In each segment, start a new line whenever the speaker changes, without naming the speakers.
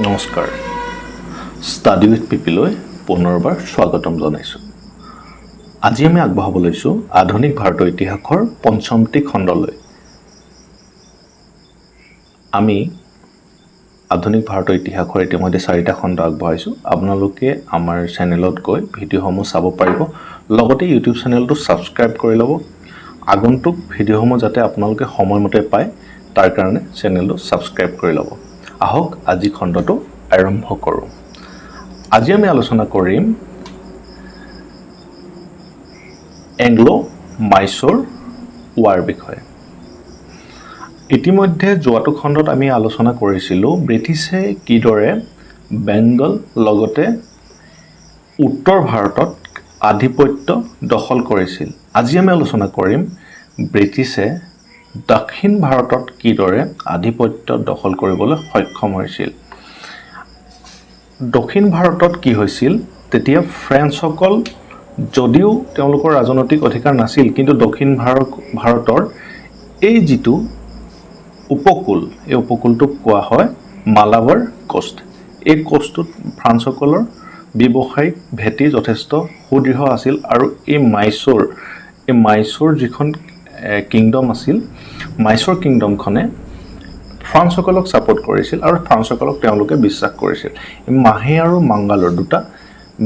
নমস্কাৰ study with পিপিলৈ পুনৰবাৰ স্বাগতম জনাইছোঁ। আজি আমি আগবঢ়াব লৈছোঁ আধুনিক ভাৰতৰ ইতিহাসৰ পঞ্চমটি খণ্ডলৈ। আমি আধুনিক ভাৰতৰ ইতিহাসৰ ইতিমধ্যে 4টা খণ্ড আগবঢ়াইছোঁ। আপোনালোকে আমাৰ চেনেলত গৈ ভিডিঅ'সমূহ চাব পাৰিব, লগতে ইউটিউব চেনেলটো ছাবস্ক্ৰাইব কৰি ল'ব। আগন্তুক ভিডিঅ'সমূহ যাতে আপোনালোকে সময়মতে পায় তাৰ কাৰণে চেনেলটো ছাবস্ক্ৰাইব কৰি ল'ব। আহক আজি খণ্ডটো আৰম্ভ কৰোঁ। আজি আমি আলোচনা কৰিম এংলো-মাইচুৰ ৱাৰ বিষয়ে। ইতিমধ্যে যোৱাটো খণ্ডত আমি আলোচনা কৰিছিলোঁ ব্ৰিটিছে কিদৰে বেংগল লগতে উত্তৰ ভাৰতত আধিপত্য দখল কৰিছিল। আজি আমি আলোচনা কৰিম ব্ৰিটিছে দক্ষিণ ভাৰতত কিদৰে আধিপত্য দখল কৰিবলৈ সক্ষম হৈছিল। দক্ষিণ ভাৰতত কি হৈছিল, তেতিয়া ফ্ৰেন্সসকল যদিও তেওঁলোকৰ ৰাজনৈতিক অধিকাৰ নাছিল, কিন্তু দক্ষিণ ভাৰতৰ এই যিটো উপকূল, এই উপকূলটোক কোৱা হয় মালাবাৰ কোষ্ট। এই কোষ্টটোত ফ্ৰান্সসকলৰ ব্যৱসায়িক ভেটি যথেষ্ট সুদৃঢ় আছিল, আৰু এই মাইচুৰ যিখন কিংডম আছিল, মাইচুৰ কিংডমখনে ফ্ৰান্সসকলক ছাপোৰ্ট কৰিছিল আৰু ফ্ৰান্সসকলক তেওঁলোকে বিশ্বাস কৰিছিল। মাহে আৰু মাংগালোৰ দুটা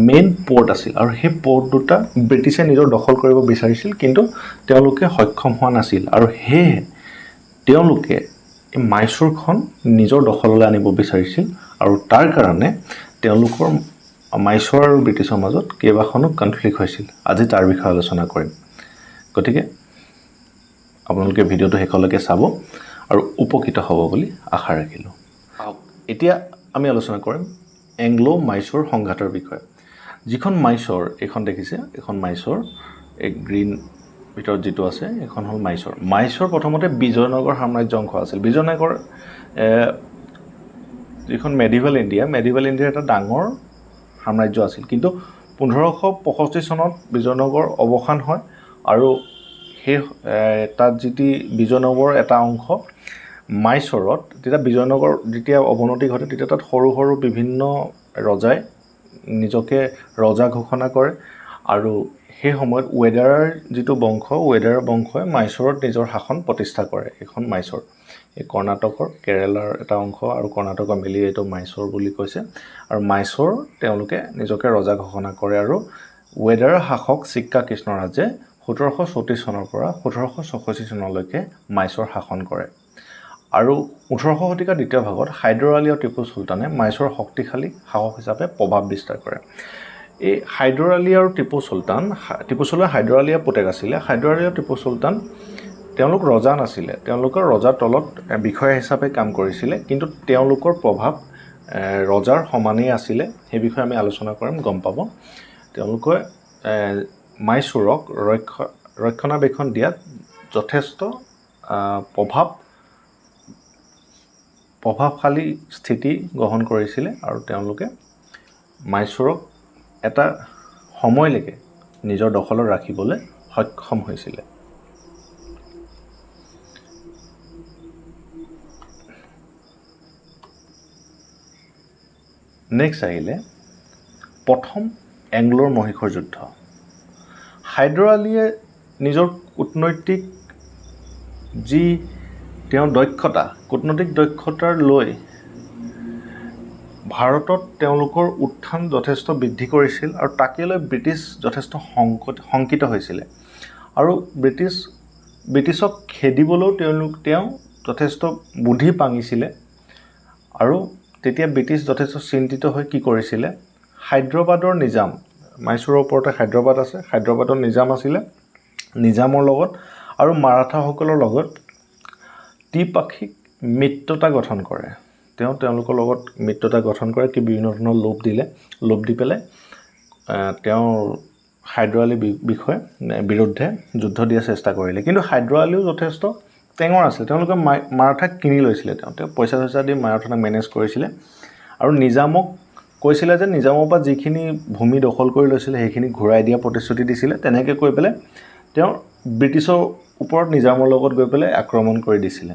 মেইন পৰ্ট আছিল, আৰু সেই পৰ্ট দুটা ব্ৰিটিছে নিজৰ দখল কৰিব বিচাৰিছিল, কিন্তু তেওঁলোকে সক্ষম হোৱা নাছিল। আৰু সেয়ে তেওঁলোকে এই মাইচুৰখন নিজৰ দখললৈ আনিব বিচাৰিছিল, আৰু তাৰ কাৰণে তেওঁলোকৰ মাইচুৰ আৰু ব্ৰিটিছৰ মাজত কেইবাখনো কনফ্লিক্ট হৈছিল। আজি তাৰ বিষয়ে আলোচনা কৰিম। গতিকে আপোনালোকে ভিডিঅ'টো শেষলৈকে চাব আৰু উপকৃত হ'ব বুলি আশা ৰাখিলোঁ। এতিয়া আমি আলোচনা কৰিম এংলো-মাইচুৰ সংঘাতৰ বিষয়ে। যিখন মাইচুৰ, এইখন দেখিছে, এইখন মাইচুৰ, এই গ্ৰীণ ভিতৰত যিটো আছে এইখন হ'ল মাইচুৰ। মাইচুৰ প্ৰথমতে বিজয়নগৰ সাম্ৰাজ্য অংশ আছিল। বিজয়নগৰ যিখন মেডিভেল ইণ্ডিয়াৰ এটা ডাঙৰ সাম্ৰাজ্য আছিল, কিন্তু 1565 চনত বিজয়নগৰ অৱসান হয়, আৰু সেই তাত যিটি বিজয়নগৰৰ এটা অংশ মাইচুৰত, তেতিয়া বিজয়নগৰ যেতিয়া অৱনতি ঘটে, তেতিয়া তাত সৰু সৰু বিভিন্ন ৰজাই নিজকে ৰজা ঘোষণা কৰে, আৰু সেই সময়ত ৱেডাৰৰ যিটো ৱেডাৰৰ বংশই মাইচুৰত নিজৰ শাসন প্ৰতিষ্ঠা কৰে। এইখন মাইচুৰ, এই কৰ্ণাটকৰ কেৰেলাৰ এটা অংশ আৰু কৰ্ণাটকৰ মিলি এইটো মাইচুৰ বুলি কৈছে। আৰু মাইচুৰ তেওঁলোকে নিজকে ৰজা ঘোষণা কৰে, আৰু ৱেডাৰৰ শাসক চিক্কা কৃষ্ণৰাজে 1734 চনৰ পৰা 1764 চনলৈকে মাইচুৰ শাসন কৰে। আৰু 18শ শতিকাৰ দ্বিতীয় ভাগত হাইদৰ আলী আৰু টিপু চুলতানে মাইচুৰৰ শক্তিশালী শাসক হিচাপে প্ৰভাৱ বিস্তাৰ কৰে। এই হাইদৰ আলী আৰু টিপু চুলতান হাইদৰ আলীয়ে পুতেক আছিলে। হাইদৰ আলী আৰু টিপু চুলতান তেওঁলোক ৰজা নাছিলে, তেওঁলোকৰ ৰজাৰ তলত বিষয়া হিচাপে কাম কৰিছিলে, কিন্তু তেওঁলোকৰ প্ৰভাৱ ৰজাৰ সমানেই আছিলে। সেই বিষয়ে আমি আলোচনা কৰিম, গম পাব। তেওঁলোকে মাইচুৰক ৰক্ষণাবেক্ষণ দিয়াত যথেষ্ট প্ৰভাৱশালী স্থিতি গ্ৰহণ কৰিছিলে, আৰু তেওঁলোকে মাইচুৰক এটা সময়লৈকে নিজৰ দখলত ৰাখিবলৈ সক্ষম হৈছিলে। নেক্সট আহিলে প্ৰথম এংলোৰ মহীশূৰ যুদ্ধ। হাইদৰ আলীয়ে নিজৰ কূটনৈতিক যি তেওঁৰ কূটনৈতিক দক্ষতাৰ লৈ ভাৰতত তেওঁলোকৰ উত্থান যথেষ্ট বৃদ্ধি কৰিছিল, আৰু তাকে লৈ ব্ৰিটিছ যথেষ্ট শংকিত হৈছিলে। আৰু ব্ৰিটিছক খেদিবলৈও তেওঁ যথেষ্ট বুদ্ধি পাঙিছিলে। আৰু তেতিয়া ব্ৰিটিছ যথেষ্ট চিন্তিত হৈ কি কৰিছিলে, হায়দৰাবাদৰ নিজাম, মাইচুৰৰ ওপৰতে হায়দৰাবাদ আছে, হায়দৰাবাদৰ নিজাম আছিলে, নিজামৰ লগত আৰু মাৰাঠাসকলৰ লগত দ্বিপাক্ষিক মিত্ৰতা গঠন কৰে। তেওঁলোকৰ লগত মিত্ৰতা গঠন কৰে, কি বিভিন্ন ধৰণৰ লোভ দি পেলাই তেওঁ হাইদৰ আলীৰ বিৰুদ্ধে যুদ্ধ দিয়াৰ চেষ্টা কৰিলে। কিন্তু হাইদৰ আলীও যথেষ্ট টেঙৰ আছিল, তেওঁলোকে মাৰাঠাক কিনি লৈছিলে। তেওঁ পইচা দি মাৰাঠাক মেনেজ কৰিছিলে, আৰু নিজামক কৈছিলে যে নিজামৰ পৰা যিখিনি ভূমি দখল কৰি লৈছিলে সেইখিনি ঘূৰাই দিয়া প্ৰতিশ্ৰুতি দিছিলে। তেনেকৈ কৈ পেলাই তেওঁ ব্ৰিটিছৰ ওপৰত নিজামৰ লগত গৈ পেলাই আক্ৰমণ কৰি দিছিলে।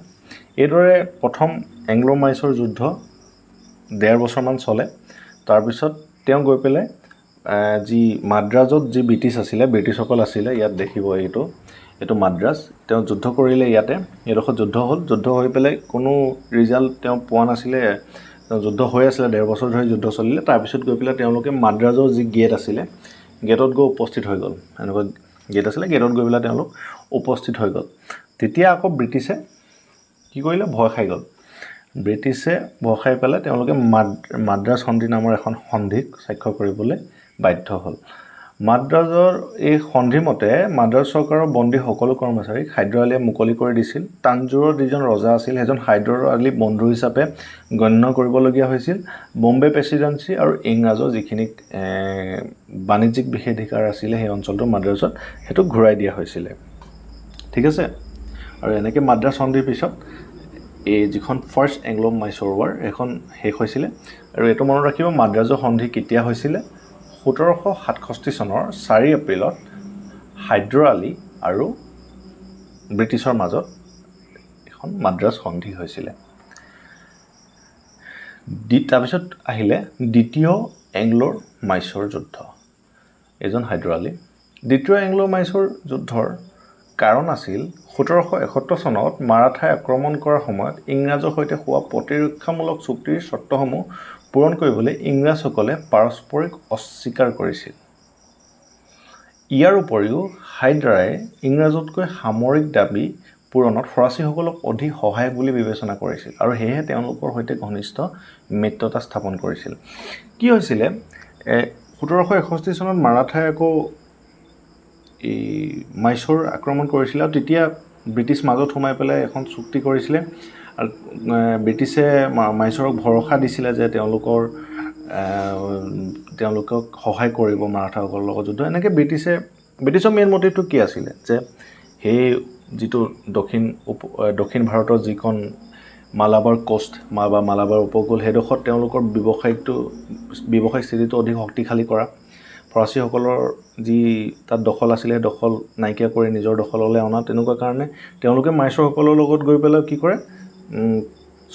এইদৰে প্ৰথম এংলো মাইচুৰ যুদ্ধ 1.5 বছৰমান চলে তাৰপিছত তেওঁ গৈ পেলাই যি মাদ্ৰাজত যি ব্ৰিটিছসকল আছিলে ইয়াত দেখিব এইটো মাদ্ৰাজ তেওঁ যুদ্ধ কৰিলে ইয়াতে এডোখৰ যুদ্ধ হৈ পেলাই কোনো ৰিজাল্ট তেওঁ পোৱা নাছিলে যুদ্ধ হৈ আছিলে 1.5 বছৰ ধৰি যুদ্ধ চলিলে তাৰপিছত গৈ পেলাই তেওঁলোকে মাদ্ৰাজৰ যি গেট আছিলে গেটত গৈ উপস্থিত হৈ গ'ল এনেকুৱা গেট আছিলে গেটত গৈ পেলাই তেওঁলোক উপস্থিত হৈ গ'ল তেতিয়া আকৌ ব্ৰিটিছে কি কৰিলে ভয় খাই গ'ল ব্ৰিটিছে ভয় খাই পেলাই তেওঁলোকে মাদ্ৰাজ সন্ধি নামৰ এখন সন্ধিক স্বাক্ষৰ কৰিবলৈ বাধ্য হ'ল মাদ্ৰাজৰ এই সন্ধি মতে মাদ্ৰাজ চৰকাৰৰ বন্দী সকলো কৰ্মচাৰীক হায়দৰ আলীয়ে মুকলি কৰি দিছিল তাঞ্জোৰৰ যিজন ৰজা আছিল সেইজন হায়দৰ আলী বন্ধু হিচাপে গণ্য কৰিবলগীয়া হৈছিল বম্বে প্ৰেচিডেন্সি আৰু ইংৰাজৰ যিখিনি বাণিজ্যিক বিশেষাধিকাৰ আছিলে সেই অঞ্চলটো মাদ্ৰাজত সেইটো ঘূৰাই দিয়া হৈছিলে ঠিক আছে আৰু এনেকৈ মাদ্ৰাজ সন্ধিৰ পিছত এই যিখন ফাৰ্ষ্ট এংলো মাইছৰ ৱাৰ এখন শেষ হৈছিলে আৰু এইটো মনত ৰাখিব মাদ্ৰাজৰ সন্ধি কেতিয়া হৈছিলে 1767 চনৰ 4 এপ্ৰিলত হায়দৰ আলী আৰু ব্ৰিটিছৰ মাজত এখন মাদ্ৰাজ সন্ধি হৈছিলে তাৰপিছত আহিলে দ্বিতীয় এংলো মাইছৰ যুদ্ধ এজন হায়দৰ আলী দ্বিতীয় এংলো মাইছৰ যুদ্ধৰ কাৰণ আছিল 1771 চনত মাৰাঠাই আক্ৰমণ কৰাৰ সময়ত ইংৰাজৰ সৈতে হোৱা প্ৰতিৰক্ষামূলক চুক্তিৰ চৰ্তসমূহ পূৰণ কৰিবলৈ ইংৰাজসকলে পাৰস্পৰিক অস্বীকাৰ কৰিছিল ইয়াৰ উপৰিও হায়দৰে ইংৰাজতকৈ সামৰিক দাবী পূৰণত ফৰাচীসকলক অধিক সহায়ক বুলি বিবেচনা কৰিছিল আৰু সেয়েহে তেওঁলোকৰ সৈতে ঘনিষ্ঠ মিত্ৰতা স্থাপন কৰিছিল কি হৈছিলে 1761 চনত মাৰাঠাই আকৌ এই মাইছৰ আক্ৰমণ কৰিছিল আৰু তেতিয়া ব্ৰিটিছ মাজত সোমাই পেলাই এখন চুক্তি কৰিছিলে আৰু ব্ৰিটিছে মাইছৰক ভৰসা দিছিলে যে তেওঁলোকক সহায় কৰিব মাৰাঠাসকলৰ লগত যুদ্ধ এনেকৈ ব্ৰিটিছৰ মেইন মটিভটো কি আছিলে যে সেই যিটো দক্ষিণ ভাৰতৰ যিখন মালাবাৰ কোষ্ট বা মালাবাৰ উপকূল সেইডোখৰত তেওঁলোকৰ ব্যৱসায়িক স্থিতিটো অধিক শক্তিশালী কৰা ফৰাচীসকলৰ যি তাত দখল আছিলে দখল নাইকিয়া কৰি নিজৰ দখললৈ অনা তেনেকুৱা কাৰণে তেওঁলোকে মাইছৰসকলৰ লগত গৈ পেলাই কি কৰে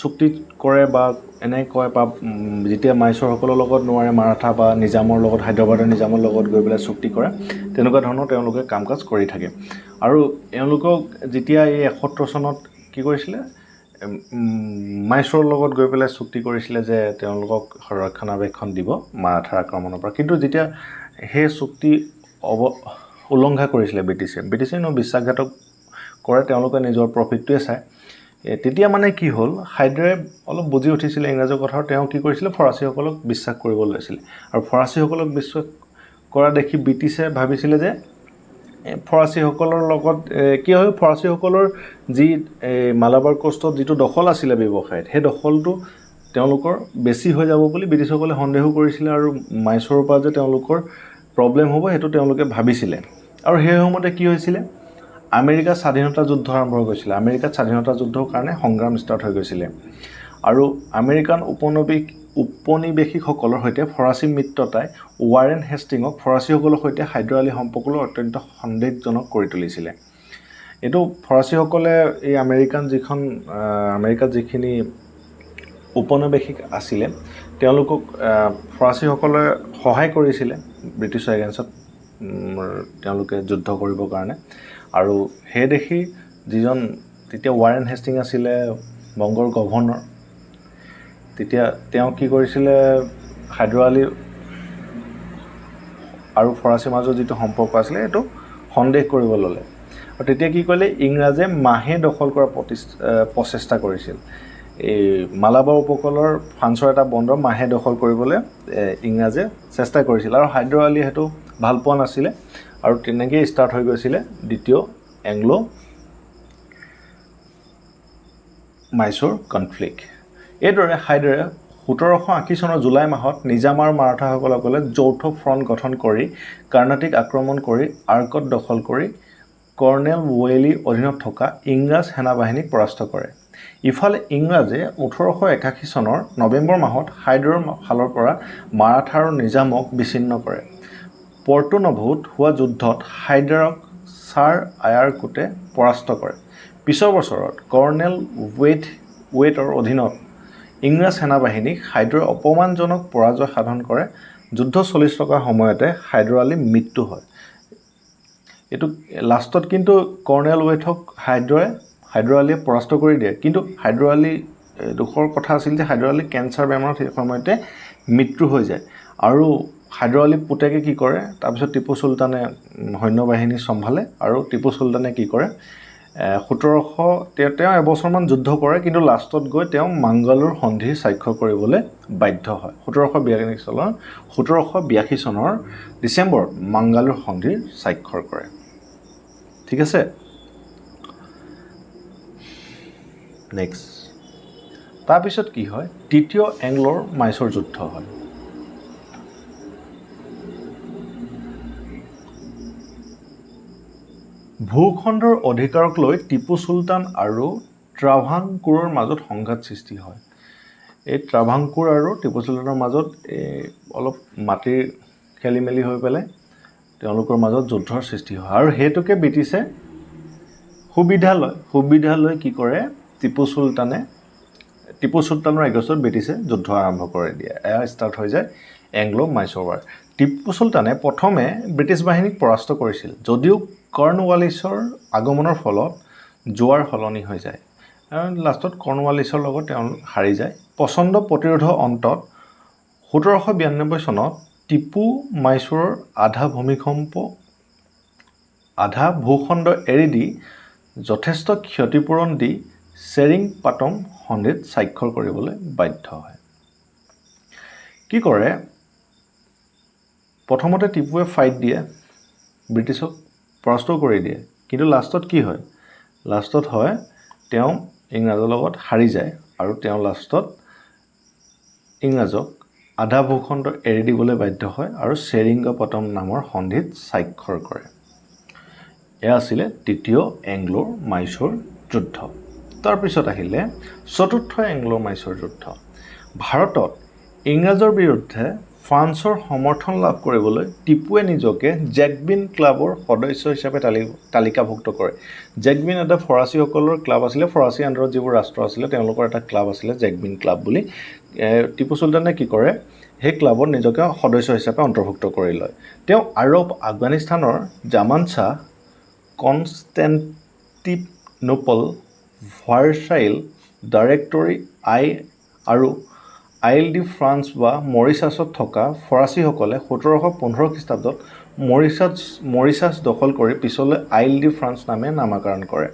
চুক্তি কৰে বা এনে কয় বা যেতিয়া মাইছৰসকলৰ লগত নোৱাৰে মাৰাঠা বা নিজামৰ লগত হায়দৰাবাদৰ নিজামৰ লগত গৈ পেলাই চুক্তি কৰে তেনেকুৱা ধৰণৰ তেওঁলোকে কাম কাজ কৰি থাকে আৰু এওঁলোকক যেতিয়া এই 71 চনত কি কৰিছিলে মাইছৰৰ লগত গৈ পেলাই চুক্তি কৰিছিলে যে তেওঁলোকক ৰক্ষণাবেক্ষণ দিব মাৰাঠাৰ আক্ৰমণৰ পৰা কিন্তু যেতিয়া সেই চুক্তি উলংঘা কৰিছিলে ব্ৰিটিছে বিশ্বাসঘাতক কৰে তেওঁলোকে নিজৰ প্ৰফিটটোৱে চায় তেতিয়া মানে কি হ'ল হায়দৰে অলপ বুজি উঠিছিলে ইংৰাজৰ কথা তেওঁ কি কৰিছিলে ফৰাচীসকলক বিশ্বাস কৰিব লৈছিলে আৰু ফৰাচীসকলক বিশ্বাস কৰা দেখি ব্ৰিটিছে ভাবিছিলে যে ফৰাচীসকলৰ লগত কি হয় ফৰাচীসকলৰ যি মালাবাৰ কোষ্টত যিটো দখল আছিলে ব্যৱসায়ত সেই দখলটো তেওঁলোকৰ বেছি হৈ যাব বুলি ব্ৰিটিছসকলে সন্দেহ কৰিছিলে আৰু মাইছৰৰ পৰা যে তেওঁলোকৰ প্ৰব্লেম হ'ব সেইটো তেওঁলোকে ভাবিছিলে আৰু সেই সময়তে কি হৈছিলে আমেৰিকাৰ স্বাধীনতা যুদ্ধ আৰম্ভ হৈ গৈছিলে আমেৰিকাত স্বাধীনতা যুদ্ধৰ কাৰণে সংগ্ৰাম ষ্টাৰ্ট হৈ গৈছিলে আৰু আমেৰিকান উপনিৱেশিকসকলৰ সৈতে ফৰাচী মিত্ৰতাই ৱাৰেন হেষ্টিঙক ফৰাচীসকলৰ সৈতে হায়দৰ আলী সম্পৰ্কলৈ অত্যন্ত সন্দেহজনক কৰি তুলিছিলে এইটো ফৰাচীসকলে এই আমেৰিকাত যিখিনি উপনিৱেশিক আছিলে তেওঁলোকক ফৰাচীসকলে সহায় কৰিছিলে ব্ৰিটিছৰ এগেইনষ্টত তেওঁলোকে যুদ্ধ কৰিবৰ কাৰণে আৰু সেই দেখি যিজন তেতিয়া ৱাৰেন হেষ্টিং আছিলে বংগৰ গভৰ্ণৰ তেতিয়া তেওঁ কি কৰিছিলে হায়দৰ আলী আৰু ফৰাচীৰ মাজত যিটো সম্পৰ্ক আছিলে এইটো সন্দেহ কৰিব ল'লে আৰু তেতিয়া কি কৰিলে ইংৰাজে মাহে দখল কৰাৰ প্ৰচেষ্টা কৰিছিল এই মালাবাৰ উপকূলৰ ফ্ৰান্সৰ এটা বন্দৰ মাহে দখল কৰিবলৈ ইংৰাজে চেষ্টা কৰিছিল আৰু হায়দৰ আলী সেইটো ভাল পোৱা নাছিলে আৰু তেনেকৈ ষ্টাৰ্ট হৈ গৈছিলে দ্বিতীয় এংলো মাইছৰ কনফ্লিক্ট এইদৰে হায়দৰে 1780 চনৰ জুলাই মাহত নিজাম আৰু মাৰাঠাসকলে যৌথ ফ্ৰণ্ট গঠন কৰি কৰ্ণাটিক আক্ৰমণ কৰি আৰ্কট দখল কৰি কৰ্ণেল ৱেলিৰ অধীনত থকা ইংৰাজ সেনাবাহিনীক পৰাস্ত কৰে ইফালে ইংৰাজে 1881 চনৰ নৱেম্বৰ মাহত হায়দৰৰ ফালৰ পৰা মাৰাঠা আৰু নিজামক বিচ্ছিন্ন কৰে পৰ্টো-নভোত হোৱা যুদ্ধত হায়দৰক ছাৰ আয়াৰকুটে পৰাস্ত কৰে পিছৰ বছৰত কৰ্ণেল ৱেটৰ অধীনত ইংৰাজ সেনাবাহিনীক হাইদৰে অপমানজনক পৰাজয় সাধন কৰে। যুদ্ধ চলি থকা সময়তে হাইদৰ আলীৰ মৃত্যু হয়। এইটো লাষ্টত কিন্তু কৰ্ণেল ৱেথক হাইদৰ আলীয়ে পৰাস্ত কৰি দিয়ে। কিন্তু হাইদৰ আলী দুখৰ কথা আছিল যে হাইদৰ আলী কেঞ্চাৰ বেমাৰত সেই সময়তে মৃত্যু হৈ যায়। আৰু হাইদৰ আলী পুতেকে কি কৰে, তাৰপিছত টিপু চুলতানে সৈন্যবাহিনী চম্ভালে আৰু টিপু চুলতানে কি কৰে, 1700 তেওঁ এবছৰমান যুদ্ধ কৰে, কিন্তু লাষ্টত গৈ তেওঁ মাংগালোৰ সন্ধিৰ স্বাক্ষৰ কৰিবলৈ বাধ্য হয়। 1782 চনৰ ডিচেম্বৰত মাংগালোৰ সন্ধিৰ স্বাক্ষৰ কৰে। ঠিক আছে, নেক্সট। তাৰপিছত কি হয়, তৃতীয় এংলৰ মাইচৰ যুদ্ধ হয়। ভূখণ্ডৰ অধিকাৰক লৈ টিপু চুলতান আৰু ট্ৰাভাংকোৰৰ মাজত সংঘাত সৃষ্টি হয়। এই ট্ৰাভাংকোৰ আৰু টিপু চুলতানৰ মাজত অলপ মাটিৰ খেলি মেলি হৈ পেলাই তেওঁলোকৰ মাজত যুদ্ধৰ সৃষ্টি হয়। আৰু সেইটোকে ব্ৰিটিছে সুবিধা লৈ কি কৰে, টিপু চুলতানৰ এগেইনষ্টত ব্ৰিটিছে যুদ্ধ আৰম্ভ কৰি দিয়ে। এয়া ষ্টাৰ্ট হৈ যায় এংলো মাইচৰ ৱাৰ। টিপু চুলতানে প্ৰথমে ব্ৰিটিছ বাহিনীক পৰাস্ত কৰিছিল, যদিও কৰ্ণৱালিছৰ আগমনৰ ফলত জোৱাৰ সলনি হৈ যায়। আৰু লাষ্টত কৰ্ণৱালিছৰ লগত তেওঁ হাৰি যায়। প্ৰচণ্ড প্ৰতিৰোধৰ অন্তত 1792 চনত টিপু মাইচুৰৰ আধা ভূখণ্ড এৰি দি যথেষ্ট ক্ষতিপূৰণ দি চেৰিংপাটম সন্ধিত স্বাক্ষৰ কৰিবলৈ বাধ্য হয়। কি কৰে, প্ৰথমতে টিপুৱে ফাইট দিয়ে, ব্ৰিটিছক পৰাস্ত কৰি দিয়ে, কিন্তু লাষ্টত কি হয়, তেওঁ ইংৰাজৰ লগত হাৰি যায় আৰু তেওঁ লাষ্টত ইংৰাজক আধা ভূখণ্ড এৰি দিবলৈ বাধ্য হয় আৰু চেৰিংগপটম নামৰ সন্ধিত স্বাক্ষৰ কৰে। এয়া আছিলে তৃতীয় এংলো মাইচৰ যুদ্ধ। তাৰপিছত আহিলে চতুৰ্থ এংলো মাইচৰ যুদ্ধ। ভাৰতত ইংৰাজৰ বিৰুদ্ধে ফ্ৰান্সৰ সমৰ্থন লাভ কৰিবলৈ টিপুৱে নিজকে জেকবিন ক্লাবৰ সদস্য হিচাপে তালিকাভুক্ত কৰে। জেকবিন এটা ফৰাচীসকলৰ ক্লাব আছিলে, ফৰাচী আণ্ডাৰত যিবোৰ ৰাষ্ট্ৰ আছিলে তেওঁলোকৰ এটা ক্লাব আছিলে জেকবিন ক্লাব বুলি। টিপু চুলতানে কি কৰে, সেই ক্লাবত নিজকে সদস্য হিচাপে অন্তৰ্ভুক্ত কৰি লয়। তেওঁ আফগানিস্তানৰ জামান শ্বাহ, কনষ্টেণ্টিনোপল, ভাৰ্চাইল, ডাইৰেক্টৰী আৰু আইল ডি ফ্ৰান্স বা মৰিচাছত থকা ফৰাচীসকলে 1715 খ্ৰীষ্টাব্দত মৰিচাছ দখল কৰি পিছলৈ আইল ডি ফ্ৰান্স নামে নামাকৰণ কৰে।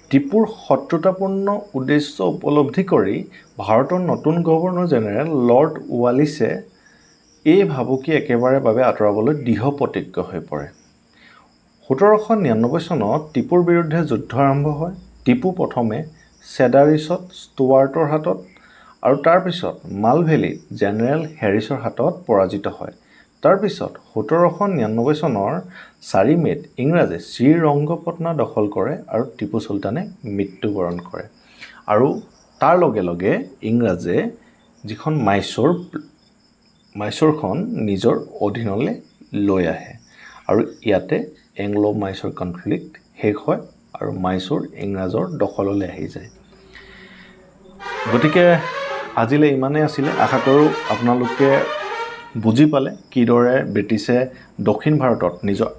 টিপুৰ শত্ৰুতাপূৰ্ণ উদ্দেশ্য উপলব্ধি কৰি ভাৰতৰ নতুন গভৰ্ণৰ জেনেৰেল লৰ্ড ৱালিছে এই ভাবুকি একেবাৰে বাবে আঁতৰাবলৈ দৃঢ় প্ৰতিজ্ঞ হৈ পৰে। 1799 চনত টিপুৰ বিৰুদ্ধে যুদ্ধ আৰম্ভ হয়। টিপু প্ৰথমে চেডাৰিছত ষ্টুৱাৰ্টৰ হাতত আৰু তাৰপিছত মালভেলিত জেনেৰেল হেৰিছৰ হাতত পৰাজিত হয়। তাৰপিছত 1799 চনৰ 4 মে'ত ইংৰাজে শ্ৰীৰংগপট্টনা দখল কৰে আৰু টিপু চুলতানে মৃত্যুবৰণ কৰে। আৰু তাৰ লগে লগে ইংৰাজে যিখন মাইচৰখন নিজৰ অধীনলৈ লৈ আহে আৰু ইয়াতে এংলো মাইচৰ কনফ্লিক্ট শেষ হয় আৰু মাইচৰ ইংৰাজৰ দখললৈ আহি যায়। গতিকে আজিলৈ ইমানেই আছিলে। আশা কৰোঁ আপোনালোকে বুজি পালে কিদৰে ব্ৰিটিছে দক্ষিণ ভাৰতত নিজৰ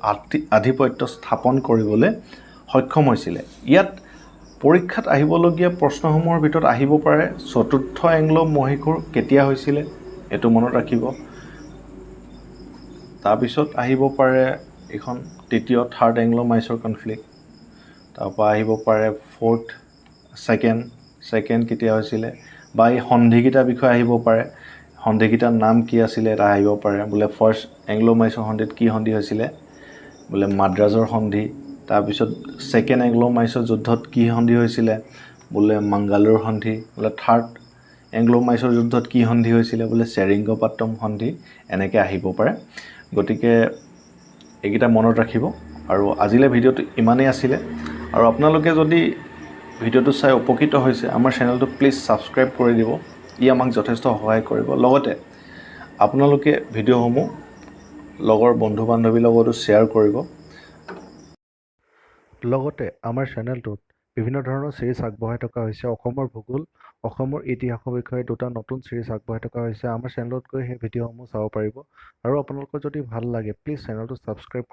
আধিপত্য স্থাপন কৰিবলৈ সক্ষম হৈছিলে। ইয়াত পৰীক্ষাত আহিবলগীয়া প্ৰশ্নসমূহৰ ভিতৰত আহিব পাৰে চতুৰ্থ এংলো মহীশূৰ কেতিয়া হৈছিলে, এইটো মনত ৰাখিব। তাৰপিছত আহিব পাৰে এইখন থাৰ্ড এংলো মাইচৰ কনফ্লিক্ট। তাৰপৰা আহিব পাৰে ছেকেণ্ড কেতিয়া হৈছিলে, বা এই সন্ধিকেইটাৰ বিষয়ে আহিব পাৰে। সন্ধিকেইটাৰ নাম কি আছিলে এটা আহিব পাৰে, বোলে ফাৰ্ষ্ট এংলো মাইচৰ সন্ধিত কি সন্ধি হৈছিলে, বোলে মাদ্ৰাজৰ সন্ধি। তাৰপিছত ছেকেণ্ড এংলো মাইচৰ যুদ্ধত কি সন্ধি হৈছিলে, বোলে মাংগালোৰ সন্ধি। বোলে থাৰ্ড এংলো মাইচৰ যুদ্ধত কি সন্ধি হৈছিলে, বোলে চেৰিংগপাটম সন্ধি। এনেকৈ আহিব পাৰে। গতিকে এইকেইটা মনত ৰাখিব। আৰু আজিলৈ ভিডিঅ'টো ইমানেই আছিলে। আৰু আপোনালোকে যদি ভিডিঅ'টো চাই উপকৃত হৈছে, আমাৰ চেনেলটো প্লিজ ছাবস্ক্ৰাইব কৰি দিব। ই আমাক যথেষ্ট সহায় কৰিব। লগতে আপোনালোকে ভিডিঅ'সমূহ লগৰ বন্ধু বান্ধৱীৰ লগতো শ্বেয়াৰ কৰিব। লগতে আমাৰ চেনেলটোত বিভিন্ন ধৰণৰ চিৰিজ আগবঢ়াই থকা হৈছে। অসমৰ ভূগোল, অসমৰ ইতিহাসৰ বিষয়ে দুটা নতুন চিৰিজ আগবঢ়াই থকা হৈছে। আমাৰ চেনেলত গৈ সেই ভিডিঅ'সমূহ চাব পাৰিব। আৰু আপোনালোকৰ যদি ভাল লাগে প্লিজ চেনেলটো ছাবস্ক্ৰাইব